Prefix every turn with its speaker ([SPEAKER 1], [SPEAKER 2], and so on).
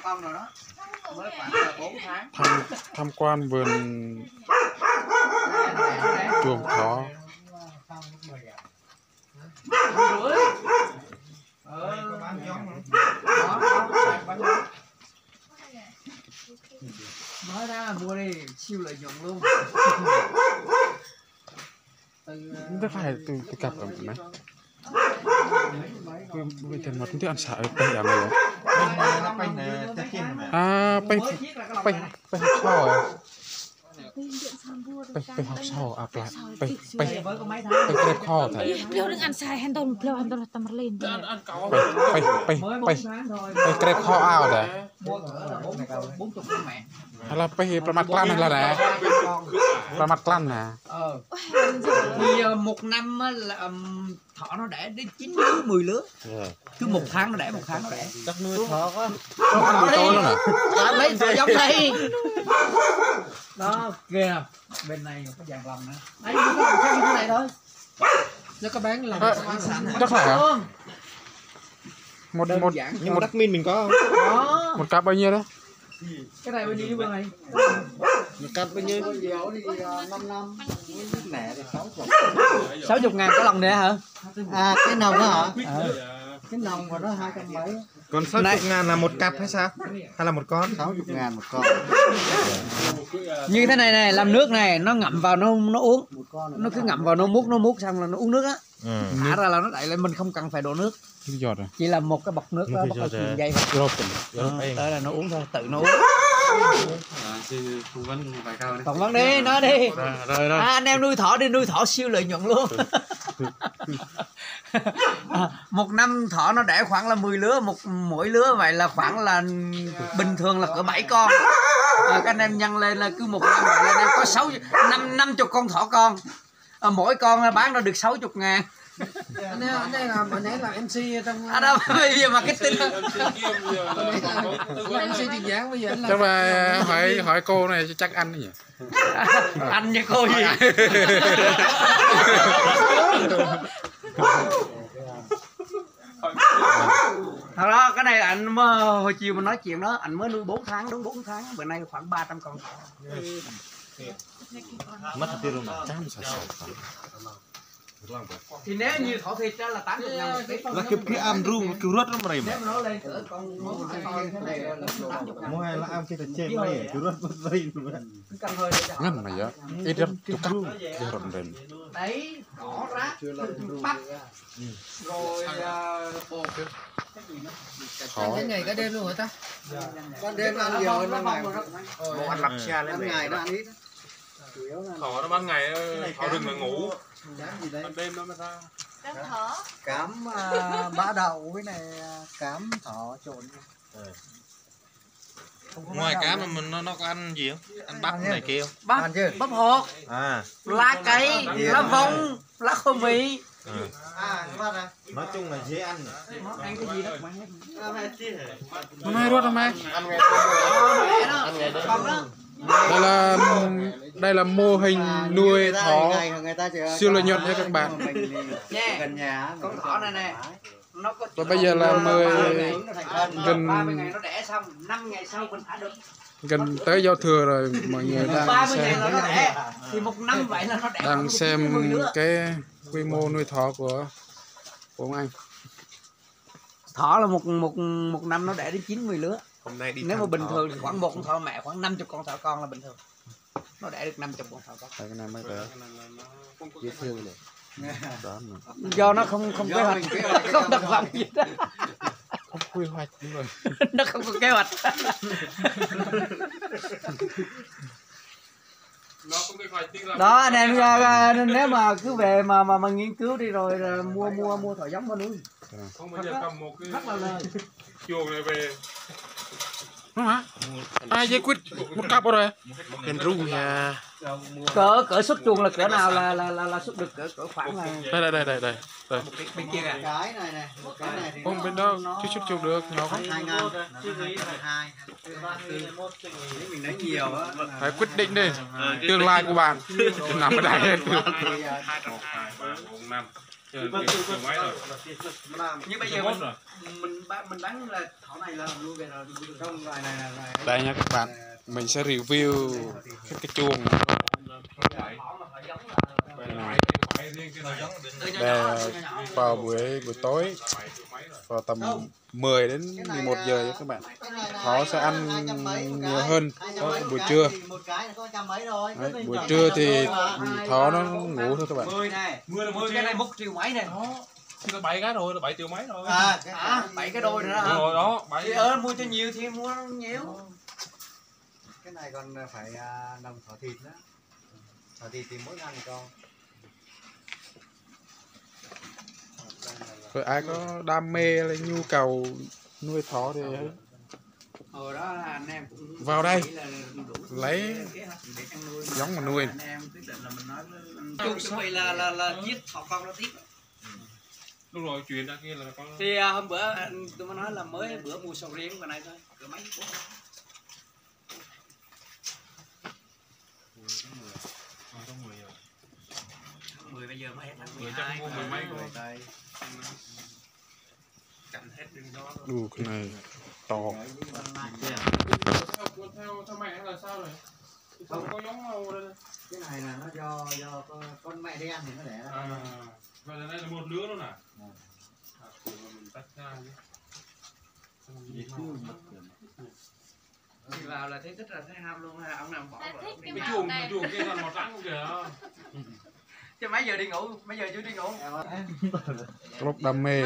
[SPEAKER 1] con rồi đó. Mới khoảng 4 tháng.
[SPEAKER 2] Tham quan vườn chuồng thỏ.
[SPEAKER 1] Nói ra mua đi, siêu lợi nhuận luôn.
[SPEAKER 2] Rất phải từ cặp ở này. Bây giờ nó cũng ăn sợi bây giờ này. À, bây học sau à? Bây học sau à? Bây kẹp kho thầy.
[SPEAKER 3] Pleo đừng ăn xài hành tồn là tầm lên.
[SPEAKER 2] Bây kẹp kho ao thầy.
[SPEAKER 1] 40 con mẹ.
[SPEAKER 2] Hay là bâyประมาณ clan này là nè. ประมาณ clan nè.
[SPEAKER 1] Thì một năm là thỏ nó đẻ đến 9 lứa 10 lứa. Cứ một tháng nó đẻ, một tháng nó đẻ.
[SPEAKER 4] Chắc nuôi thỏ quá.
[SPEAKER 2] Nó ăn buổi tối luôn à?
[SPEAKER 1] Lấy thỏ giống đây. Đó, kìa. Bên này có vàng lòng nữa. Đấy, nó có làm như thế này thôi. Nó có bán lòng sẵn.
[SPEAKER 2] Chắc là hả? Một
[SPEAKER 4] Nhưng mà đắc min mình có không?
[SPEAKER 1] Đó.
[SPEAKER 2] một cặp bao nhiêu đó?
[SPEAKER 1] Cái này bao nhiêu bên này?
[SPEAKER 4] Một cặp bao nhiêu?
[SPEAKER 5] 5 năm. Mẹ thì 60.
[SPEAKER 1] 60.000 có lòng nè hả?
[SPEAKER 5] À cái nồng đó hả? Cái nồng của nó 200 mấy.
[SPEAKER 4] Còn 60.000 là một cặp hay sao? Hay là một con?
[SPEAKER 5] 60.000 một con.
[SPEAKER 1] Như thế này này, làm nước này, nó ngậm vào nó uống. Nó cứ ngậm vào nó múc xong là nó uống nước á. Thả ra là nó đẩy lên, mình không cần phải đổ nước.
[SPEAKER 2] Giọt rồi.
[SPEAKER 1] Chỉ là một cái bọc nước đó, bọc cái chuyền dây thôi. Tới là nó uống thôi, tự nó uống. Phỏng vấn đi, nói đi. Anh em nuôi thỏ đi, nuôi thỏ siêu lợi nhuận luôn. Một năm thỏ nó đẻ khoảng là 10 lứa, mỗi lứa vậy là khoảng là bình thường là cỡ 7 con. Các anh em nhân lên là cứ một năm vậy là anh em có 50 con thỏ con. Mỗi con bán nó được 60.000.
[SPEAKER 5] Anh đây là bữa nãy là MC trong
[SPEAKER 1] Đâu bây giờ marketing.
[SPEAKER 5] MC tiền giảng bây giờ anh
[SPEAKER 2] Chắc là hỏi cô này chắc ăn nhỉ?
[SPEAKER 1] Anh với cô gì? Thật đó, cái này anh hồi chiều mình nói chuyện đó, anh mới nuôi 4 tháng, đúng 4 tháng, bữa nay khoảng 300 con thỏ.
[SPEAKER 4] Mất tiền luôn.
[SPEAKER 1] Thì nếu như thỏ thịt đó là 80.000 một ký.
[SPEAKER 4] Là cái am rung cái rớt nó mà
[SPEAKER 1] Nếu mà nó lên cỡ con thế này là 80.000.
[SPEAKER 4] mua hay là am kia trên này cái rớt mất dây luôn.
[SPEAKER 1] Cứ cân hơi để cho họ.
[SPEAKER 2] Ngân này á. Ít rất chục cặp. Giờ rộn rền.
[SPEAKER 1] Đấy, cỏ rác, bắp. Rồi bột.
[SPEAKER 5] cái ngày cái đêm luôn hả ta? Ban đêm ăn nhiều hơn ban ngày.
[SPEAKER 4] Bộ ăn lặp xe lên
[SPEAKER 5] ban ngày nó ăn ít.
[SPEAKER 2] Thỏ nó ban ngày thỏ rừng là ngủ. Ban đêm nó mới ra.
[SPEAKER 5] Cám bã đậu với này cám thỏ trộn.
[SPEAKER 4] Ngoài cá mà mình nó có ăn gì không? Ăn bắp này kia không?
[SPEAKER 1] Bắp, bắp hột, lá cây, lá vong, lá khô mì.
[SPEAKER 4] Nói chung là dễ ăn.
[SPEAKER 1] Ăn cái gì đó mà
[SPEAKER 2] Hôm nay ruột hôm nay.
[SPEAKER 1] ăn ngày đó. Con đó.
[SPEAKER 2] Đây là mô hình nuôi thỏ siêu lợi nhuận nha các bạn.
[SPEAKER 5] Gần nhà
[SPEAKER 1] Con thỏ này nè. Nó có
[SPEAKER 2] Và bây giờ là gần
[SPEAKER 1] 30 ngày nó đẻ xong, 5 ngày sau mình thả được.
[SPEAKER 2] gần tới giao thừa rồi, mọi người đang
[SPEAKER 1] 30 ngày là nó đẻ. Thì một năm vậy là nó đẻ.
[SPEAKER 2] đang xem cái quy mô nuôi thỏ của ông anh.
[SPEAKER 1] Thỏ là một năm nó đẻ đến 90 lứa.
[SPEAKER 4] Hôm nay đi
[SPEAKER 1] nếu mà bình thường thì khoảng một con thỏ mẹ khoảng 50 con thỏ con là bình thường. Nó đẻ được 50 con thỏ con.
[SPEAKER 2] Cái này mới đẻ. Dễ thương này. Đó nữa.
[SPEAKER 1] Do nó không kế hoạch, không tập vọng gì đó.
[SPEAKER 2] Không quy hoạch đúng rồi.
[SPEAKER 1] Nó không có kế hoạch. Đó anh em nếu mà cứ về mà nghiên cứu đi rồi mua thỏ giống mà nuôi.
[SPEAKER 2] Không bao giờ cầm một cái
[SPEAKER 1] rất là lời.
[SPEAKER 2] chuồng này về
[SPEAKER 4] nó hả ai dây quýt một cặp rồi hình ru nhà
[SPEAKER 1] Cỡ xuất chuồng là cỡ nào là xuất được cỡ khoảng là
[SPEAKER 4] đây
[SPEAKER 1] bên kia kìa.
[SPEAKER 5] cái này này, một cái này thì
[SPEAKER 4] không bên đó chưa xuất chuồng được nhỏ không
[SPEAKER 5] 2 ngàn, 2, mình lấy nhiều á.
[SPEAKER 4] phải quyết định đi tương lai của bạn nằm ở đây hết.
[SPEAKER 2] 5
[SPEAKER 1] Như bây giờ mình bán là thỏ này là luôn về rồi
[SPEAKER 5] Không, loại này là loại
[SPEAKER 4] Đây nha các bạn, mình sẽ review cái chuồng đây vào buổi tối vào tầm 10 đến 11 giờ nha các bạn. Thỏ sẽ ăn nhiều hơn đó, buổi trưa. Đấy, buổi trưa thì thỏ nó ngủ thôi các bạn.
[SPEAKER 1] 10 cái này 1 triệu mấy này.
[SPEAKER 2] Nó 7 cái rồi, là 7 triệu mấy rồi.
[SPEAKER 1] 7 cái đôi nữa hả?
[SPEAKER 2] Rồi đó, 7
[SPEAKER 1] Mua cho nhiều thì mua nhiều.
[SPEAKER 5] Cái này còn phải nồng thỏ thịt nữa. Thỏ thịt thì mỗi ngàn con.
[SPEAKER 4] Rồi ai có đam mê hay nhu cầu nuôi thỏ thì
[SPEAKER 1] Hồi đó là anh em cũng
[SPEAKER 4] vào đây
[SPEAKER 1] là
[SPEAKER 4] lấy giống mà nuôi.
[SPEAKER 1] anh em quyết định là mình nói với chuẩn bị là giết thỏ con nó tiếp.
[SPEAKER 2] Lúc rồi chuyển ra kia là con
[SPEAKER 1] Thì hôm bữa tôi mới nói là mới bữa mua sầu riêng vào này thôi, cỡ mấy phút. 10 bây giờ mới hết tháng 12.
[SPEAKER 2] mua 10 mấy rồi.
[SPEAKER 1] Cạnh hết đường đó.
[SPEAKER 4] Đủ cái này to.
[SPEAKER 2] Theo mẹ là sao rồi? Không có giống đâu đây.
[SPEAKER 5] Cái này là nó do con mẹ đen thì nó đẻ ra.
[SPEAKER 2] Vậy là đây là một lứa luôn à? Mình tách ra nhé.
[SPEAKER 1] Thì vào là thấy thích là thấy ham luôn ha, ông nào bỏ vợ.
[SPEAKER 2] Cái chuồng kia còn màu trắng kìa.
[SPEAKER 1] Chứ mấy giờ đi ngủ, mấy giờ chú đi ngủ.
[SPEAKER 4] Lúc đam mê